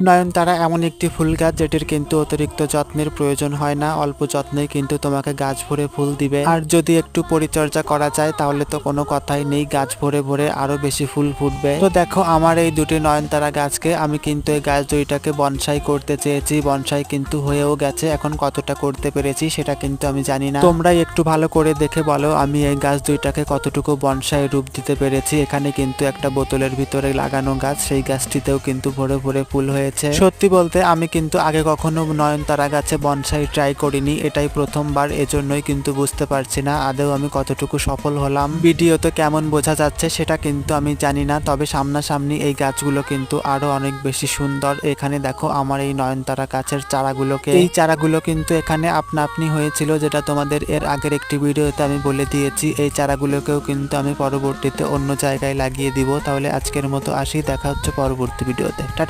নয়নতারা এমন একটি ফুল গাছ যেটির কিন্তু অতিরিক্ত যত্নের প্রয়োজন হয় না, অল্প যত্নেই কিন্তু তোমাকে গাছ ভরে ফুল দিবে। আর যদি একটু পরিচর্যা করা যায় তাহলে তো কোনো কথাই নেই, গাছ ভরে ভরে আরো বেশি ফুল ফুটবে। তো দেখো আমার এই দুটি নয়নতারা গাছকে আমি কিন্তু এই গাছ দুইটাকে বনসাই করতে চেয়েছি, বনসাই কিন্তু হয়েও গেছে। এখন কতটা করতে পেরেছি সেটা কিন্তু আমি জানি না, তোমরাই একটু ভালো করে দেখে বলো আমি এই গাছ দুইটাকে কতটুকু বনসাই রূপ দিতে পেরেছি। এখানে কিন্তু একটা বোতলের ভিতরে লাগানো গাছ, সেই গাছটিতেও কিন্তু ভরে ভরে ফুল হয়েছে। সত্যি বলতে আমি কিন্তু আগে কখনো নয়নতারা গাছে বনসাই ট্রাই করিনি, এটাই প্রথমবার, এজন্যই কিন্তু বুঝতে পারছি না আদৌ আমি কতটুকু সফল হলাম। ভিডিওতে কেমন বোঝা যাচ্ছে সেটা কিন্তু আমি জানি না, তবে সামনাসামনি এই গাছগুলো কিন্তু আরো অনেক বেশি সুন্দর। এখানে দেখো আমার এই নয়নতারা গাছের চারাগুলোকে, এই চারাগুলো কিন্তু এখানে আপনা আপনি হয়েছিল, যেটা তোমাদের এর আগের একটি ভিডিওতে আমি বলে দিয়েছি। এই চারাগুলোকেও কিন্তু আমি পরবর্তীতে অন্য জায়গায় লাগিয়ে দিব। তাহলে আজকের মতো আসি, দেখা হচ্ছে পরবর্তী ভিডিওতে। টাটা।